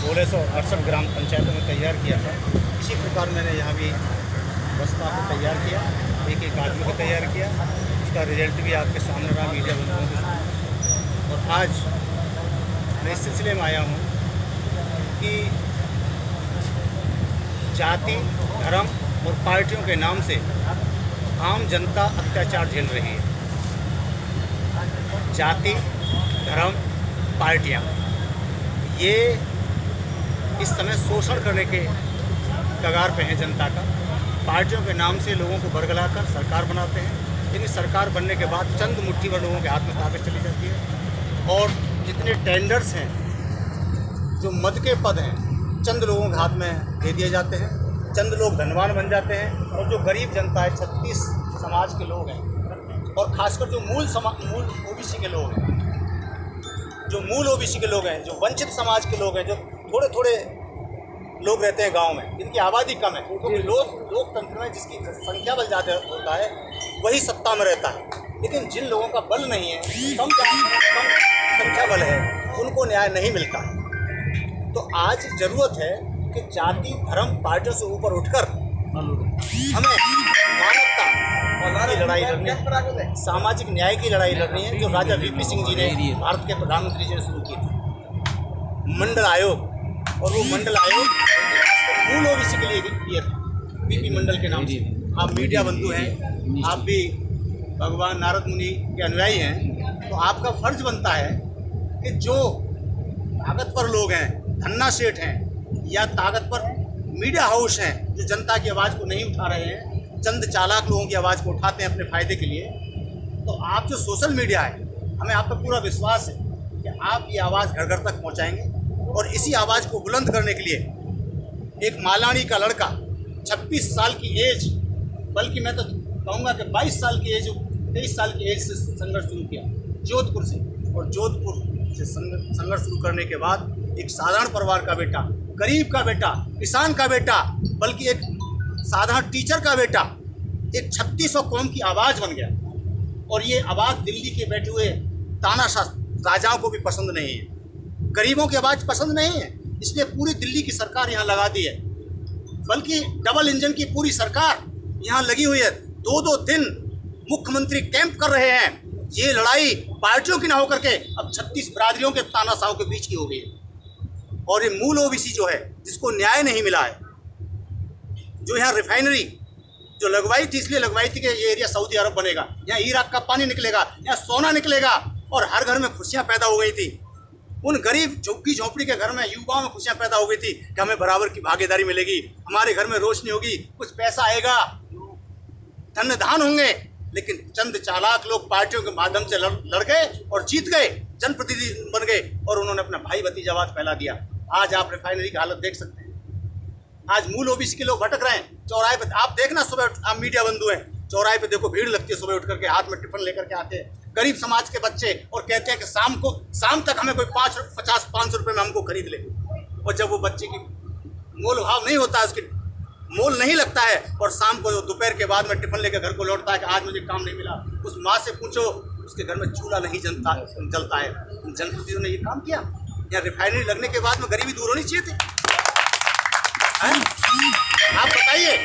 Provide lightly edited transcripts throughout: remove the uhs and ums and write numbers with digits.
1668 ग्राम पंचायतों में तैयार किया था। इसी प्रकार मैंने यहाँ भी बसपा को तैयार किया, एक एक आदमी को तैयार किया। उसका रिजल्ट भी आपके सामने रहा मीडिया बंधुओं के। और आज मैं इस सिलसिले में आया हूँ कि जाति, धर्म और पार्टियों के नाम से आम जनता अत्याचार झेल रही है। जाति, धर्म, पार्टियाँ ये इस समय शोषण करने के कगार पे हैं जनता का। पार्टियों के नाम से लोगों को बरगलाकर सरकार बनाते हैं, लेकिन सरकार बनने के बाद चंद मुट्ठी भर लोगों के हाथ में ताकत चली जाती है। और जितने टेंडर्स हैं, जो मद के पद हैं, चंद लोगों के हाथ में दे दिए जाते हैं। चंद लोग धनवान बन जाते हैं और जो गरीब जनता है, 36 समाज के लोग हैं और खासकर जो मूल ओबीसी के लोग हैं, जो मूल ओबीसी के लोग हैं, जो वंचित समाज के लोग हैं, जो थोड़े थोड़े लोग रहते हैं गांव में, जिनकी आबादी कम है, क्योंकि लोकतंत्र में जिसकी संख्या बल ज़्यादा होता है वही सत्ता में रहता है। लेकिन जिन लोगों का बल नहीं है, कम संख्या बल है, उनको न्याय नहीं मिलता। तो आज ज़रूरत है कि जाति, धर्म, पार्टियों से ऊपर उठकर हमें मानवता की लड़ाई लड़नी है, सामाजिक न्याय की लड़ाई लड़नी है, जो राजा वीपी सिंह जी ने, भारत के प्रधानमंत्री जी ने शुरू की थी। मंडल आयोग, और वो मंडल आयोग मूल ओबीसी के लिए किया था, वीपी मंडल के नाम से। आप मीडिया बंधु हैं, आप भी भगवान नारद मुनि के अनुयायी हैं, तो आपका फर्ज बनता है कि जो ताकतवर लोग हैं, धन्ना सेठ हैं या ताकतवर मीडिया हाउस हैं, जो जनता की आवाज़ को नहीं उठा रहे हैं, चंद चालाक लोगों की आवाज़ को उठाते हैं अपने फ़ायदे के लिए, तो आप जो सोशल मीडिया है, हमें आप पर पूरा विश्वास है कि आप ये आवाज़ घर घर तक पहुंचाएंगे। और इसी आवाज़ को बुलंद करने के लिए एक मालानी का लड़का 26 साल की एज, बल्कि मैं तो कहूँगा कि 22 साल की एज, 23 साल की एज से संघर्ष शुरू किया जोधपुर से। और जोधपुर से संघर्ष शुरू करने के बाद एक साधारण परिवार का बेटा, गरीब का बेटा, किसान का बेटा, बल्कि एक साधारण टीचर का बेटा एक 3600 कौम की आवाज़ बन गया। और ये आवाज़ दिल्ली के बैठे हुए तानाशाह राजाओं को भी पसंद नहीं है, गरीबों की आवाज़ पसंद नहीं है, इसलिए पूरी दिल्ली की सरकार यहाँ लगा दी है। बल्कि डबल इंजन की पूरी सरकार यहाँ लगी हुई है। 2-2 दिन मुख्यमंत्री कैंप कर रहे हैं। ये लड़ाई पार्टियों की ना होकर के अब 36 बिरादरियों के तानाशाहों के बीच की हो गई है। और ये मूल ओबीसी जो है, जिसको न्याय नहीं मिला है, जो यहाँ रिफाइनरी जो लगवाई थी, इसलिए लगवाई थी कि ये एरिया सऊदी अरब बनेगा, यहाँ इराक का पानी निकलेगा, यहाँ सोना निकलेगा, और हर घर में खुशियाँ पैदा हो गई थी। उन गरीब झुग्गी झोंपड़ी के घर में युवाओं में खुशियाँ पैदा हो गई थी कि हमें बराबर की भागीदारी मिलेगी, हमारे घर में रोशनी होगी, कुछ पैसा आएगा, धन धान होंगे। लेकिन चंद चालाक लोग पार्टियों के माध्यम से लड़ गए और जीत गए, जनप्रतिनिधि बन गए, और उन्होंने अपना भाई भतीजावाद फैला दिया। आज आप रिफाइनरी की हालत देख सकते हैं। आज मूल ओबीसी के लोग भटक रहे हैं चौराहे पे। आप देखना, सुबह आप मीडिया बंधु हैं, चौराहे पे देखो भीड़ लगती है, सुबह उठ करके हाथ में टिफिन लेकर के आते हैं गरीब समाज के बच्चे, और कहते हैं कि शाम तक हमें कोई 50-500 रुपये में हमको खरीद ले। और जब वो बच्चे की मोल भाव नहीं होता है, उसकी मोल नहीं लगता है, और शाम को दोपहर के बाद में टिफिन लेकर घर को लौटता है कि आज मुझे काम नहीं मिला, उस माँ से पूछो, उसके घर में चूल्हा नहीं जलता है। जनप्रतिनिधियों ने ये काम किया। यहाँ रिफाइनरी लगने के बाद में गरीबी दूर होनी चाहिए थी। आप बताइए,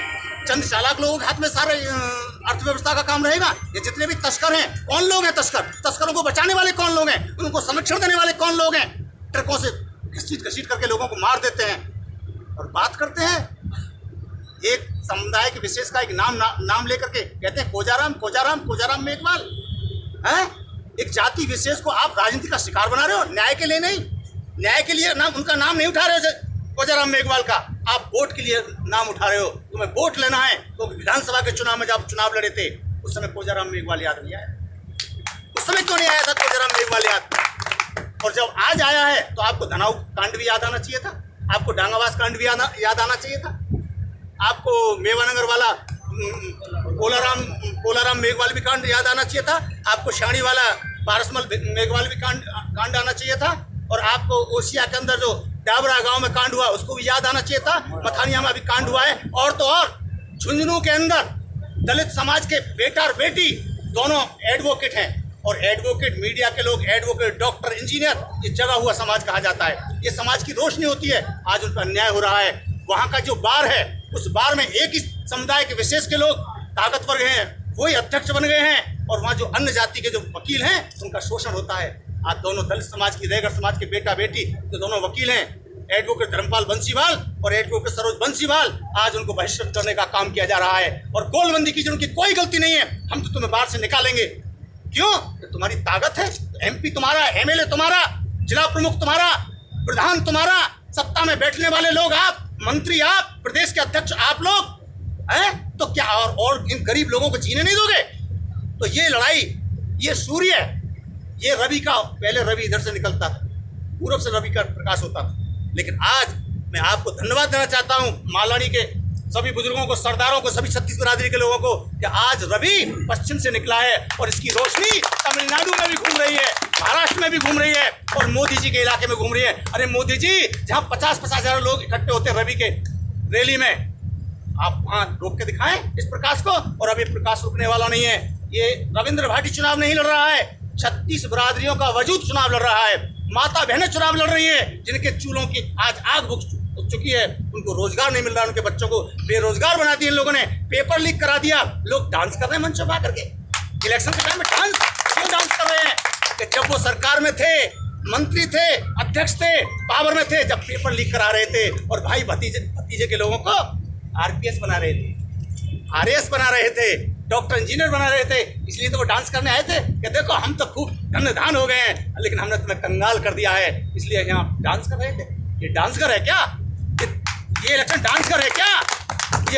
चंद चालाक लोगों के हाथ में सारे अर्थव्यवस्था का काम रहेगा? ये जितने भी तस्कर हैं, कौन लोग हैं तस्करों को बचाने वाले कौन लोग हैं? उनको संरक्षण देने वाले कौन लोग हैं? ट्रकों से घसीट करके लोगों को मार देते हैं। और बात करते हैं एक समुदाय के विशेष का एक नाम लेकर के, कहते हैं कोजाराम मेघवाल हैं। एक जाति विशेष को आप राजनीति का शिकार बना रहे हो, न्याय के लिए नहीं। न्याय के लिए उनका नाम नहीं उठा रहे हो कोजाराम मेघवाल का, आप वोट के लिए नाम उठा रहे हो। तुम्हें वोट लेना है तो विधानसभा के चुनाव में जब चुनाव लड़े थे, उस समय कोजाराम मेघवाल याद नहीं आया? उस समय क्यों नहीं आया था कोजाराम मेघवाल याद? और जब आज आया है तो आपको धनाऊ कांड भी याद आना चाहिए था, आपको डांगावास कांड भी याद आना चाहिए था, आपको मेवानगर वाला कोलाराम मेघवाल भी कांड याद आना चाहिए था, आपको शाणी वाला पारसमल मेघवाल भी कांड आना चाहिए था, और आपको ओसिया के अंदर जो डाबरा गांव में कांड हुआ उसको भी याद आना चाहिए था। मथानिया में भी कांड हुआ है। और तो और झुंझुनू के अंदर दलित समाज के बेटा और बेटी दोनों एडवोकेट हैं, और एडवोकेट, मीडिया के लोग एडवोकेट, डॉक्टर, इंजीनियर, ये जगा हुआ समाज कहा जाता है। ये समाज की रोशनी होती है। आज उन पर अन्याय हो रहा है। वहाँ का जो बार है, उस बार में एक ही समुदाय के विशेष के लोग ताकतवर हैं, वही अध्यक्ष बन गए हैं, और वहाँ जो अन्य जाति के जो वकील हैं उनका शोषण होता है। आज दोनों दलित समाज की, रैगर समाज के बेटा बेटी जो दोनों वकील हैं, एडवोकेट धर्मपाल बंसीवाल और एडवोकेट सरोज बंसीवाल, आज उनको बहिष्कृत करने का काम किया जा रहा है। और गोलबंदी की जो उनकी कोई गलती नहीं है, हम तो तुम्हें बाहर से निकालेंगे। क्यों? तो तुम्हारी ताकत है, एमपी तुम्हारा, एमएलए तुम्हारा, जिला प्रमुख तुम्हारा, प्रधान तुम्हारा, सत्ता में बैठने वाले लोग आप, मंत्री आप, प्रदेश के अध्यक्ष आप लोग हैं, तो क्या और इन गरीब लोगों को जीने नहीं दोगे? तो ये लड़ाई, ये सूर्य, ये रवि का, पहले रवि इधर से निकलता था, पूरब से रवि का प्रकाश होता था, लेकिन आज मैं आपको धन्यवाद देना चाहता हूं, मालानी के सभी बुजुर्गों को, सरदारों को, सभी छत्तीस बिरादरी के लोगों को, कि आज रवि पश्चिम से निकला है और इसकी रोशनी तमिलनाडु में भी घूम रही है, महाराष्ट्र में भी घूम रही है और मोदी जी के इलाके में घूम रही है। अरे मोदी जी, जहां 50-50 हजार लोग इकट्ठे होते हैं रवि के रैली में, आप वहां रोक के दिखाएं इस प्रकाश को। और अभी प्रकाश रुकने वाला नहीं है। ये रविंद्र भाटी चुनाव नहीं लड़ रहा है, 36 बिरादरियों का वजूद चुनाव लड़ रहा है। माता बहनें चुनाव लड़ रही हैं, जिनके चूल्हों की आज आग बुझ चुकी है, उनको रोजगार नहीं मिल रहा, उनके बच्चों को बेरोजगार बना दिया इन लोगों ने, पेपर लीक करा दिया। लोग डांस कर रहे हैं मंच पर आकर के, इलेक्शन के टाइम में डांस क्यों डांस कर रहे हैं? कि जब वो सरकार में थे, मंत्री थे, अध्यक्ष थे, पावर में थे, जब पेपर लीक करा रहे थे और भाई भतीजे के लोगों को आरपीएस बना रहे थे, आरएएस बना रहे थे, डॉक्टर इंजीनियर बना रहे थे, इसलिए तो वो डांस करने आए थे कि देखो हम तो खूब धन्य हो गए हैं, लेकिन हमने तुम्हें कंगाल कर दिया है, इसलिए यहाँ डांस कर रहे थे। ये डांस कर है क्या? ये इलेक्शन डांस कर है क्या?